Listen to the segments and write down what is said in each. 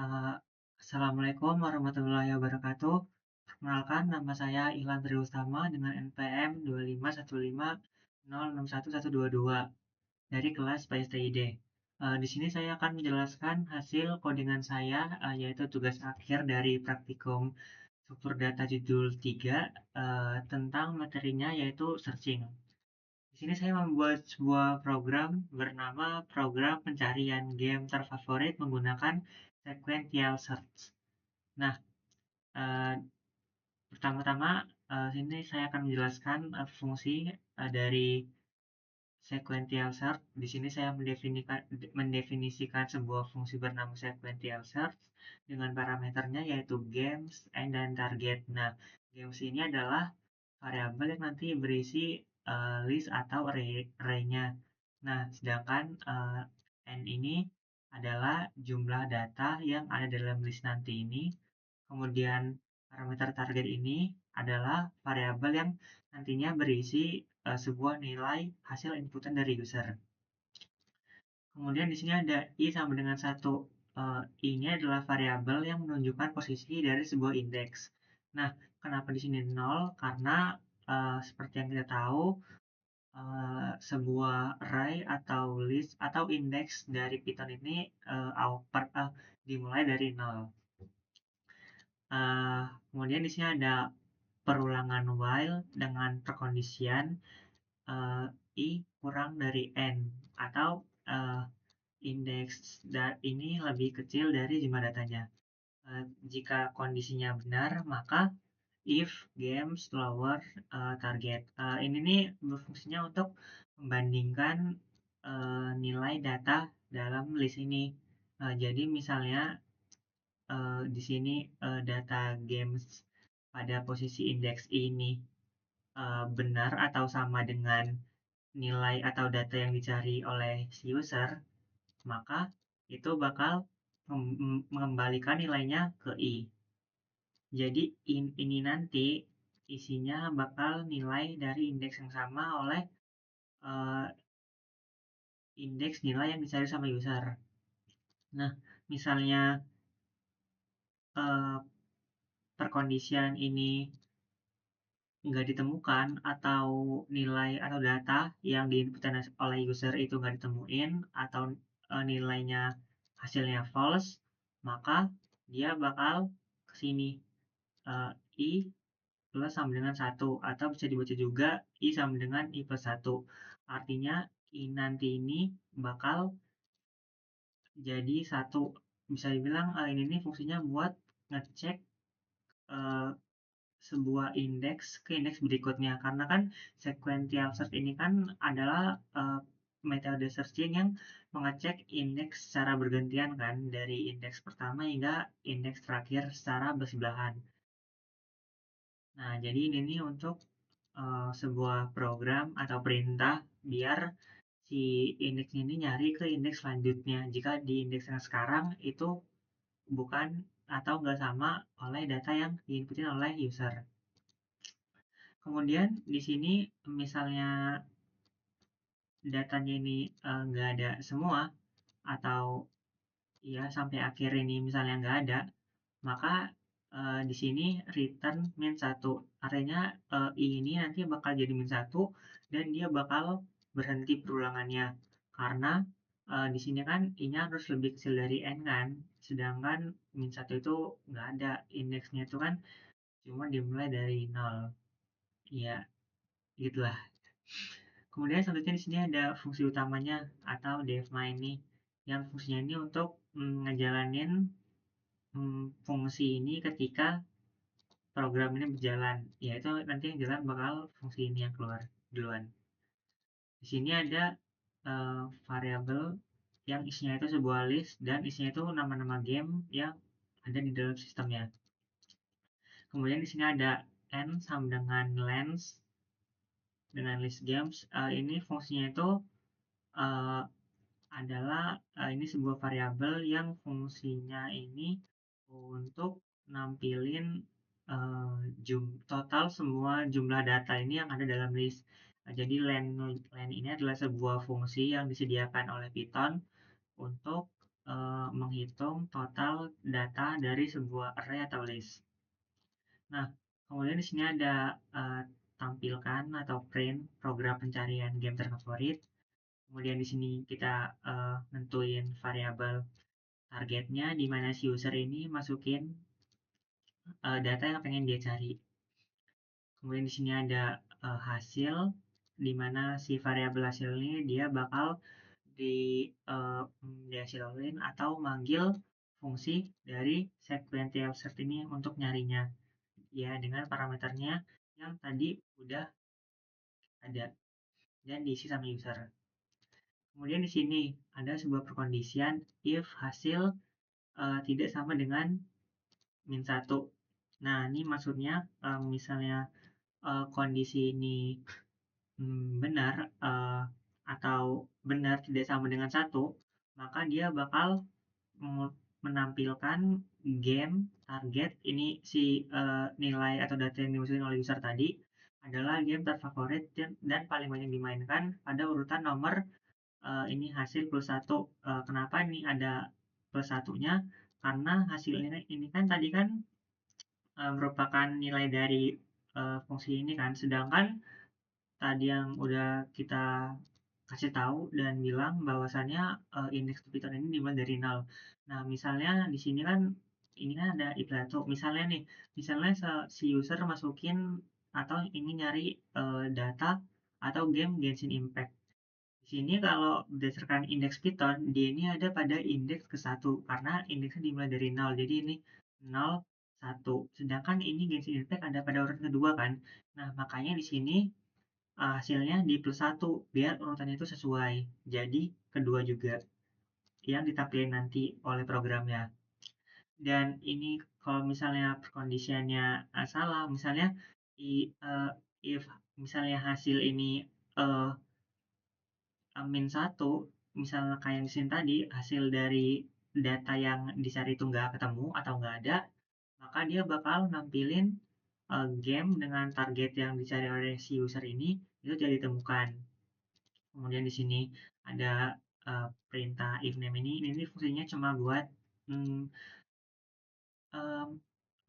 Eee, Assalamualaikum warahmatullahi wabarakatuh. Perkenalkan, nama saya Ilham Triustama dengan NPM 25150611122 dari kelas PSTID. Di sini saya akan menjelaskan hasil codingan saya, yaitu tugas akhir dari praktikum struktur data judul 3 tentang materinya yaitu searching. Di sini saya membuat sebuah program bernama Program Pencarian Game Terfavorit menggunakan Sequential Search. Nah, eee, pertama-tama, sini saya akan menjelaskan, fungsi, dari sequential search. Di sini saya mendefinisikan sebuah fungsi bernama sequential search dengan parameternya yaitu games and dan target. Nah, games ini adalah variabel yang nanti berisi, list atau array-nya. Nah, sedangkan, n ini adalah jumlah data yang ada dalam list nanti ini. Kemudian parameter target ini adalah variabel yang nantinya berisi sebuah nilai hasil inputan dari user. Kemudian di sini ada i sama dengan 1. I ini adalah variabel yang menunjukkan posisi dari sebuah indeks. Nah, kenapa di sini 0? Karena seperti yang kita tahu, sebuah array atau list atau indeks dari Python ini dimulai dari 0. Kemudian di sini ada perulangan while dengan perkondisian i kurang dari n atau indeks ini lebih kecil dari jumlah datanya. Jika kondisinya benar, maka if games lower target. Ini nih berfungsinya untuk membandingkan nilai data dalam list ini. Jadi misalnya di sini data games pada posisi indeks ini benar atau sama dengan nilai atau data yang dicari oleh si user, maka itu bakal mengembalikan nilainya ke i. Jadi ini nanti isinya bakal nilai dari indeks yang sama oleh uh, indeks nilai yang dicari sama user. Nah, misalnya uh, perkondisian ini nggak ditemukan atau nilai atau data yang diinputkan oleh user itu nggak ditemuin atau nilainya hasilnya false, maka dia bakal ke sini i plus sama dengan 1 atau bisa dibaca juga i sama dengan i plus 1. Artinya i nanti ini bakal jadi 1. Bisa dibilang ini nih fungsinya buat ngecek uh, sebuah indeks ke indeks berikutnya, karena kan sequential search ini kan adalah metode searching yang mengecek indeks secara bergantian kan, dari indeks pertama hingga indeks terakhir secara bersebelahan. Nah, jadi ini nih untuk sebuah program atau perintah biar si indeks ini nyari ke indeks selanjutnya jika di indeks yang sekarang itu bukan atau nggak sama oleh data yang diinputin oleh user. Kemudian di sini misalnya datanya ini nggak ada semua atau ya sampai akhir ini misalnya nggak ada, maka di sini return min 1. Artinya i ini nanti bakal jadi min 1 dan dia bakal berhenti perulangannya. Karena di sini kan i-nya harus lebih kecil dari n kan, sedangkan min 1 itu nggak ada, indeksnya itu kan cuma dimulai dari 0. Ya, gitulah. Kemudian selanjutnya di sini ada fungsi utamanya atau defma ini, yang fungsinya ini untuk ngejalanin fungsi ini ketika program ini berjalan, yaitu nanti yang jalan bakal fungsi ini yang keluar duluan. Di sini ada variabel yang isinya itu sebuah list dan isinya itu nama-nama game yang ada di dalam sistemnya. Kemudian di sini ada n sama dengan length dengan list games. Ini fungsinya itu uh, adalah ini sebuah variabel yang fungsinya ini untuk nampilin total semua jumlah data ini yang ada dalam list. Jadi len ini adalah sebuah fungsi yang disediakan oleh Python untuk menghitung total data dari sebuah array atau list. Nah, kemudian di sini ada tampilkan atau print program pencarian game terfavorit. Kemudian di sini kita nentuin variabel targetnya, di mana si user ini masukin data yang pengen dia cari. Kemudian di sini ada hasil, di mana si variabel hasil ini dia bakal dihasilin atau manggil fungsi dari sequential search ini untuk nyarinya, ya dengan parameternya yang tadi udah ada dan diisi sama user. Kemudian di sini ada sebuah perkondisian if hasil tidak sama dengan min 1. Nah, ini maksudnya misalnya kondisi ini benar atau benar tidak sama dengan 1, maka dia bakal menampilkan game target ini si nilai atau data yang dimasukin oleh user tadi adalah game terfavorit dan paling banyak dimainkan pada urutan nomor ini hasil plus 1. Kenapa ini ada plus satunya? Karena hasil ini kan tadi kan merupakan nilai dari fungsi ini kan, sedangkan tadi yang udah kita kasih tahu dan bilang bahwasannya indeks Python ini dimulai dari 0. Nah, misalnya di sini kan ini kan ada if satu. Misalnya nih, misalnya si user masukin atau ingin nyari data atau game Genshin Impact. Di sini kalau berdasarkan indeks Python, dia ini ada pada indeks ke-1 karena indeksnya dimulai dari 0. Jadi ini 0, 1. Sedangkan ini Genshin Impact ada pada urutan kedua kan. Nah, makanya di sini hasilnya di plus 1 biar urutannya itu sesuai. Jadi kedua juga yang ditampilkan nanti oleh programnya. Dan ini kalau misalnya perkondisiannya salah, misalnya if misalnya hasil ini uh, min 1, misalnya kayak di sini tadi, hasil dari data yang dicari itu nggak ketemu atau nggak ada, maka dia bakal nampilin game dengan target yang dicari oleh si user ini itu tidak ditemukan. Kemudian di sini ada perintah if name ini fungsinya cuma buat mm, um,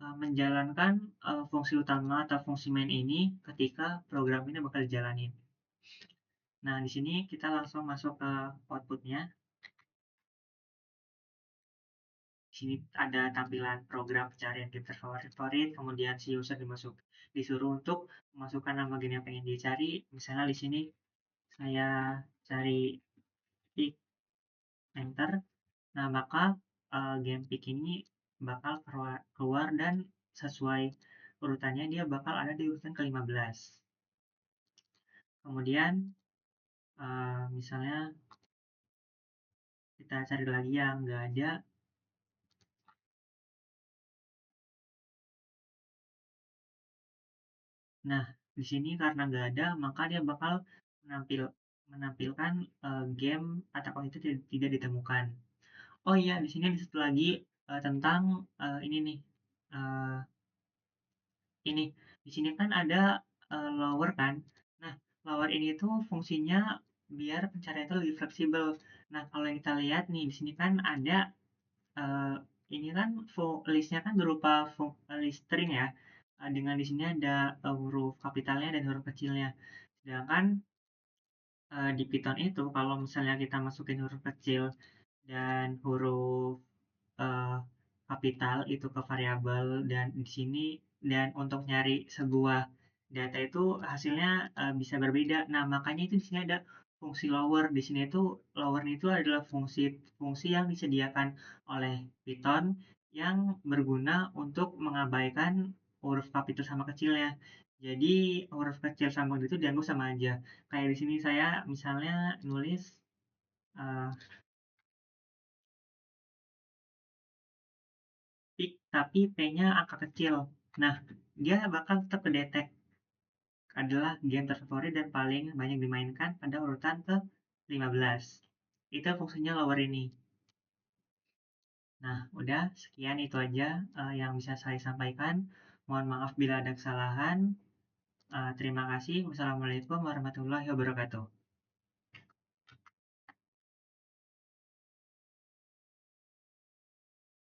menjalankan fungsi utama atau fungsi main ini ketika program ini bakal dijalanin. Nah, di sini kita langsung masuk ke outputnya. Di sini ada tampilan program pencarian game terfavorit, kemudian si user disuruh untuk memasukkan nama game yang pengen dicari. Misalnya di sini saya cari pick enter. Nah, maka game pick ini bakal keluar dan sesuai urutannya dia bakal ada di urutan ke-15. Kemudian misalnya kita cari lagi yang nggak ada. Nah, di sini karena nggak ada, maka dia bakal menampilkan game atau itu tidak ditemukan. Oh iya, di sini ada satu lagi tentang ini nih. Uh, ini di sini kan ada lower kan. Nah, lower ini tuh fungsinya biar pencarian itu lebih fleksibel. Nah, kalau yang kita lihat nih di sini kan ada uh, ini kan listnya kan berupa list string ya. Dengan di sini ada huruf kapitalnya dan huruf kecilnya. Sedangkan di Python itu kalau misalnya kita masukin huruf kecil dan huruf uh, kapital itu ke variabel dan di sini dan untuk nyari sebuah data itu hasilnya bisa berbeda. Nah, makanya itu di sini ada fungsi lower. Di sini itu lower itu adalah fungsi yang disediakan oleh Python yang berguna untuk mengabaikan huruf kapital sama kecilnya. Jadi huruf kecil sama itu dianggap sama aja. Kayak di sini saya misalnya nulis uh, tapi P-nya angka kecil. Nah, dia bakal tetap kedetek adalah game terfavorit dan paling banyak dimainkan pada urutan ke-15. Itu fungsinya lower ini. Nah, udah sekian itu aja yang bisa saya sampaikan. Mohon maaf bila ada kesalahan. Terima kasih. Wassalamualaikum warahmatullahi wabarakatuh.